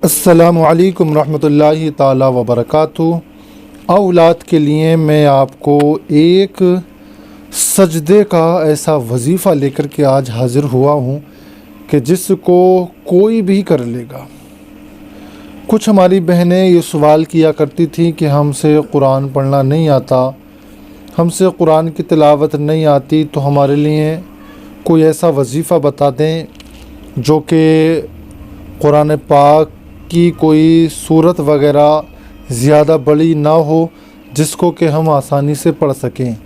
अस्सलामु अलैकुम रहमतुल्लाहि ताला वबरकातुहू। औलाद के लिए मैं आपको एक सजदे का ऐसा वजीफ़ा लेकर के आज हाज़िर हुआ हूँ कि जिसको कोई भी कर लेगा। कुछ हमारी बहनें ये सवाल किया करती थी कि हमसे कुरान पढ़ना नहीं आता, हमसे कुरान की तिलावत नहीं आती, तो हमारे लिए कोई ऐसा वजीफ़ा बता दें जो कि कुरान पाक की कोई सूरत वग़ैरह ज़्यादा बड़ी ना हो, जिसको कि हम आसानी से पढ़ सकें।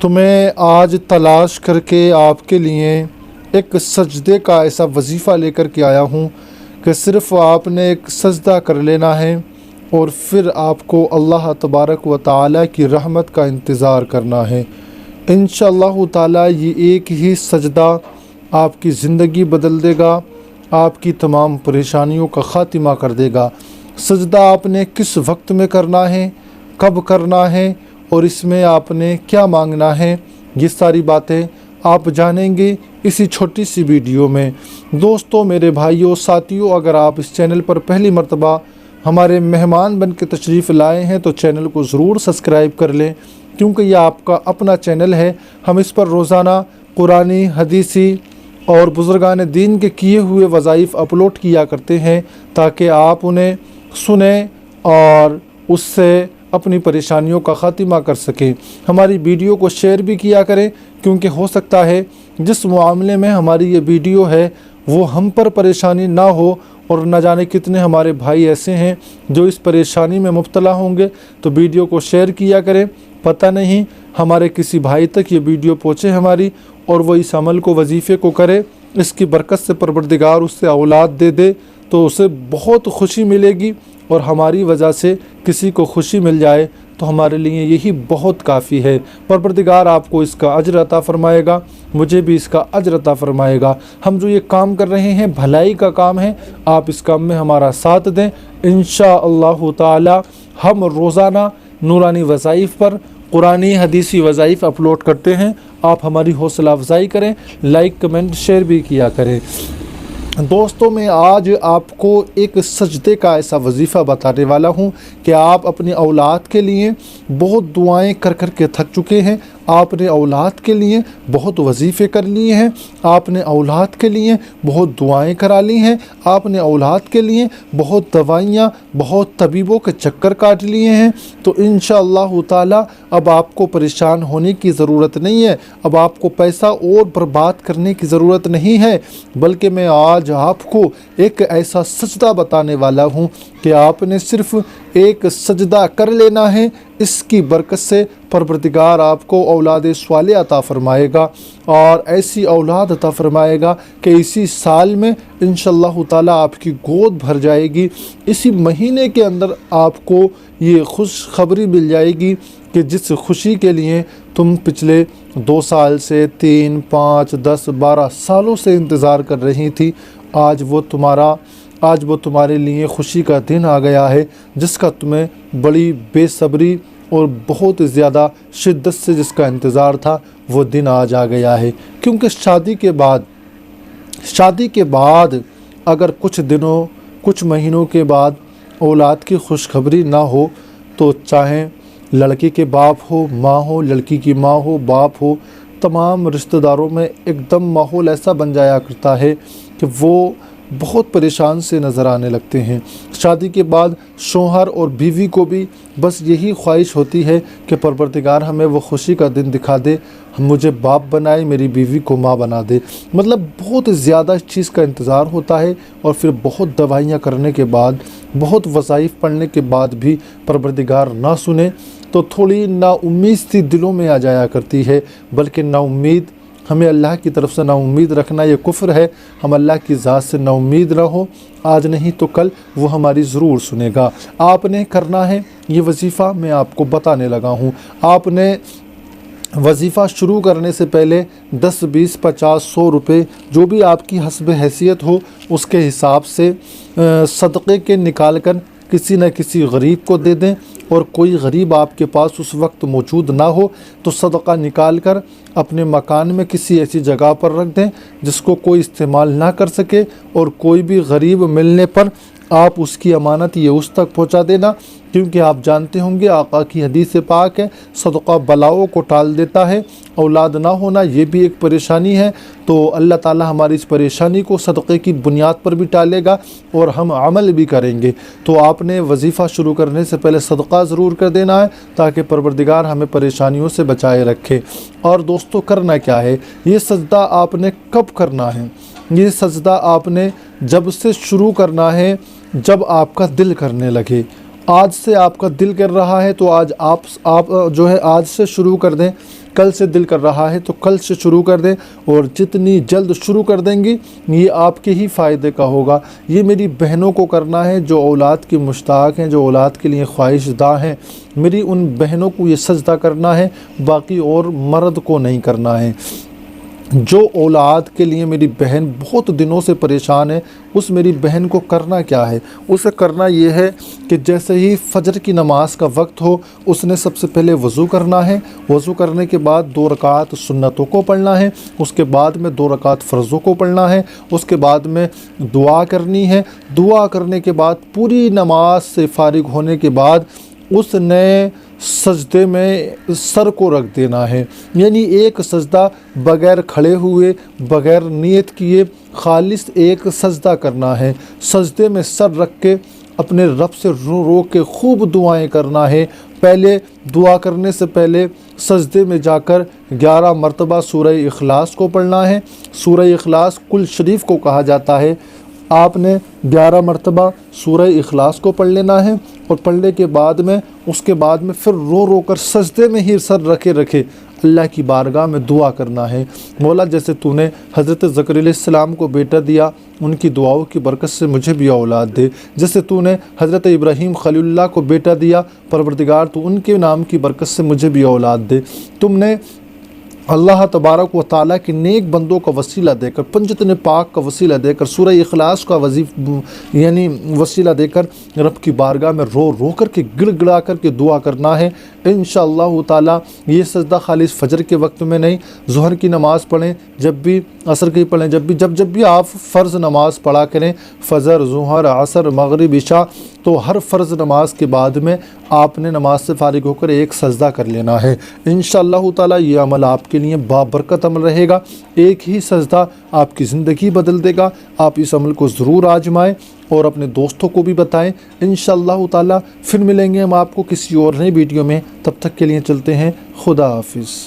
तो मैं आज तलाश करके आपके लिए एक सजदे का ऐसा वजीफ़ा लेकर के आया हूँ कि सिर्फ़ आपने एक सजदा कर लेना है और फिर आपको अल्लाह तबारक व तआला की रहमत का इंतज़ार करना है। इंशाअल्लाह ताला ये एक ही सजदा आपकी ज़िंदगी बदल देगा, आपकी तमाम परेशानियों का ख़ात्मा कर देगा। सजदा आपने किस वक्त में करना है, कब करना है और इसमें आपने क्या मांगना है, ये सारी बातें आप जानेंगे इसी छोटी सी वीडियो में। दोस्तों, मेरे भाइयों, साथियों, अगर आप इस चैनल पर पहली मर्तबा हमारे मेहमान बन के तशरीफ़ लाए हैं तो चैनल को ज़रूर सब्सक्राइब कर लें, क्योंकि यह आपका अपना चैनल है। हम इस पर रोज़ाना कुरानी, हदीसी और बुज़ुर्गान दीन के किए हुए वज़ाइफ अपलोड किया करते हैं ताकि आप उन्हें सुनें और उससे अपनी परेशानियों का ख़ात्मा कर सकें। हमारी वीडियो को शेयर भी किया करें, क्योंकि हो सकता है जिस मामले में हमारी ये वीडियो है वो हम पर परेशानी ना हो, और न जाने कितने हमारे भाई ऐसे हैं जो इस परेशानी में मुब्तला होंगे। तो वीडियो को शेयर किया करें, पता नहीं हमारे किसी भाई तक ये वीडियो पहुँचे हमारी और वो इस अमल को, वजीफ़े को करे, इसकी बरकत से परवरदिगार उससे औलाद दे दे तो उसे बहुत खुशी मिलेगी, और हमारी वजह से किसी को खुशी मिल जाए तो हमारे लिए यही बहुत काफ़ी है। परवरदिगार आपको इसका अजर अता फ़रमाएगा, मुझे भी इसका अजर अता फ़रमाएगा। हम जो ये काम कर रहे हैं भलाई का काम है, आप इस काम में हमारा साथ दें। इंशाअल्लाह ताला हम रोज़ाना नूरानी वज़ाइफ पर कुरानी, हदीसी वज़ाइफ अपलोड करते हैं। आप हमारी हौसला अफजाई करें, लाइक, कमेंट, शेयर भी किया करें। दोस्तों, मैं आज आपको एक सजदे का ऐसा वजीफ़ा बताने वाला हूँ कि आप अपनी औलाद के लिए बहुत दुआएं कर कर के थक चुके हैं। आपने औलाद के लिए बहुत वजीफ़े कर लिए हैं, आपने औलाद के लिए बहुत दुआएं करा ली हैं, आपने औलाद के लिए बहुत दवाइयाँ, बहुत तबीबों के चक्कर काट लिए हैं। तो इंशाअल्लाह ताला अब आपको परेशान होने की ज़रूरत नहीं है, अब आपको पैसा और बर्बाद करने की ज़रूरत नहीं है, बल्कि मैं आज आपको एक ऐसा सजदा बताने वाला हूँ कि आपने सिर्फ़ एक सजदा कर लेना है। इसकी बरकत से परवरदिगार आपको औलाद स्वाले अता फ़रमाएगा और ऐसी औलाद अता फ़रमाएगा कि इसी साल में इंशाअल्लाह ताला आपकी गोद भर जाएगी। इसी महीने के अंदर आपको ये खुशखबरी मिल जाएगी कि जिस खुशी के लिए तुम पिछले 2 साल से 3, 5, 10, 12 सालों से इंतज़ार कर रही थी, आज वो तुम्हारे लिए खुशी का दिन आ गया है, जिसका तुम्हें बड़ी बेसब्री और बहुत ज़्यादा शिद्दत से जिसका इंतज़ार था, वो दिन आज आ गया है। क्योंकि शादी के बाद अगर कुछ दिनों, कुछ महीनों के बाद औलाद की खुशखबरी ना हो, तो चाहे लड़के के बाप हो, माँ हो, लड़की की माँ हो, बाप हो, तमाम रिश्तेदारों में एकदम माहौल ऐसा बन जाया करता है कि वो बहुत परेशान से नज़र आने लगते हैं। शादी के बाद शौहर और बीवी को भी बस यही ख्वाहिश होती है कि परवरदिगार हमें वो खुशी का दिन दिखा दे, मुझे बाप बनाए, मेरी बीवी को माँ बना दे। मतलब बहुत ज़्यादा इस चीज़ का इंतज़ार होता है, और फिर बहुत दवाइयाँ करने के बाद, बहुत वज़ाइफ पढ़ने के बाद भी परवरदिगार ना सुने तो थोड़ी नाउम्मीद सी दिलों में आ जाया करती है। बल्कि नाउम्मीद, हमें अल्लाह की तरफ से नाउम्मीद रखना ये कुफ्र है। हम अल्लाह की ज़ात से नाउम्मीद रहो, आज नहीं तो कल वो हमारी ज़रूर सुनेगा। आपने करना है ये वजीफ़ा, मैं आपको बताने लगा हूँ। आपने वजीफ़ा शुरू करने से पहले 10, 20, 50, 100 रुपये जो भी आपकी हस्ब हैसियत हो उसके हिसाब से सदक़े के निकाल कर किसी न किसी गरीब को दे दें, और कोई गरीब आपके पास उस वक्त मौजूद ना हो तो सदका निकाल कर अपने मकान में किसी ऐसी जगह पर रख दें जिसको कोई इस्तेमाल ना कर सके, और कोई भी गरीब मिलने पर آپ اس کی امانت یہ اس تک پہنچا دینا، کیونکہ آپ جانتے ہوں گے آقا کی حدیث پاک ہے، صدقہ بلاؤں کو ٹال دیتا ہے۔ اولاد نہ ہونا یہ بھی ایک پریشانی ہے، تو اللہ تعالی ہماری اس پریشانی کو صدقے کی بنیاد پر بھی ٹالے گا اور ہم عمل بھی کریں گے۔ تو آپ نے وظیفہ شروع کرنے سے پہلے صدقہ ضرور کر دینا ہے، تاکہ پروردگار ہمیں پریشانیوں سے بچائے رکھے۔ اور دوستو، کرنا کیا ہے؟ یہ سجدہ آپ نے کب کرنا ہے؟ یہ سجدہ آپ نے جب سے شروع کرنا ہے جب آپ کا دل کرنے لگے۔ آج سے آپ کا دل کر رہا ہے تو آج آپ جو ہے آج سے شروع کر دیں، کل سے دل کر رہا ہے تو کل سے شروع کر دیں، اور جتنی جلد شروع کر دیں گی یہ آپ کے ہی فائدے کا ہوگا۔ یہ میری بہنوں کو کرنا ہے جو اولاد کی مشتاق ہیں، جو اولاد کے لیے خواہش دہ ہیں، میری ان بہنوں کو یہ سجدہ کرنا ہے، باقی اور مرد کو نہیں کرنا ہے۔ جو اولاد کے لیے میری بہن بہت دنوں سے پریشان ہے، اس میری بہن کو کرنا کیا ہے؟ اسے کرنا یہ ہے کہ جیسے ہی فجر کی نماز کا وقت ہو، اس نے سب سے پہلے وضو کرنا ہے۔ وضو کرنے کے بعد 2 رکعت سنتوں کو پڑھنا ہے، اس کے بعد میں 2 رکعت فرضوں کو پڑھنا ہے، اس کے بعد میں دعا کرنی ہے۔ دعا کرنے کے بعد پوری نماز سے فارغ ہونے کے بعد اس نے سجدے میں سر کو رکھ دینا ہے، یعنی ایک سجدہ بغیر کھڑے ہوئے، بغیر نیت کیے، خالص ایک سجدہ کرنا ہے۔ سجدے میں سر رکھ کے اپنے رب سے رو رو کے خوب دعائیں کرنا ہے۔ پہلے دعا کرنے سے پہلے سجدے میں جا کر 11 مرتبہ سورہ اخلاص کو پڑھنا ہے۔ سورہ اخلاص کل شریف کو کہا جاتا ہے۔ آپ نے 11 مرتبہ سورہ اخلاص کو پڑھ لینا ہے، اور پڑھنے کے بعد میں اس کے بعد میں پھر رو رو کر سجدے میں ہی سر رکھے اللہ کی بارگاہ میں دعا کرنا ہے۔ مولا، جیسے تو نے حضرت زکریا علیہ السلام کو بیٹا دیا، ان کی دعاؤں کی برکت سے مجھے بھی اولاد دے۔ جیسے تو نے حضرت ابراہیم خلیل اللہ کو بیٹا دیا، پروردگار تو ان کے نام کی برکت سے مجھے بھی اولاد دے۔ تم نے اللہ تبارک و تعالیٰ کے نیک بندوں کا وسیلہ دے کر، پنجتن پاک کا وسیلہ دے کر، سورہ اخلاص کا یعنی وسیلہ دے کر رب کی بارگاہ میں رو رو کر کے گڑ گڑا کر کے دعا کرنا ہے۔ انشاءاللہ تعالیٰ یہ سجدہ خالص فجر کے وقت میں نہیں، ظہر کی نماز پڑھیں جب بھی، عصر کی پڑھیں جب بھی آپ فرض نماز پڑھا کریں، فجر، ظہر، عصر، مغرب، عشاء، تو ہر فرض نماز کے بعد میں آپ نے نماز سے فارغ ہو کر ایک سجدہ کر لینا ہے۔ انشاءاللہ تعالیٰ یہ عمل آپ کے لیے بابرکت عمل رہے گا۔ ایک ہی سجدہ آپ کی زندگی بدل دے گا۔ آپ اس عمل کو ضرور آزمائیں اور اپنے دوستوں کو بھی بتائیں۔ انشاءاللہ تعالیٰ پھر ملیں گے ہم آپ کو کسی اور نئی ویڈیو میں، تب تک کے لیے چلتے ہیں، خدا حافظ۔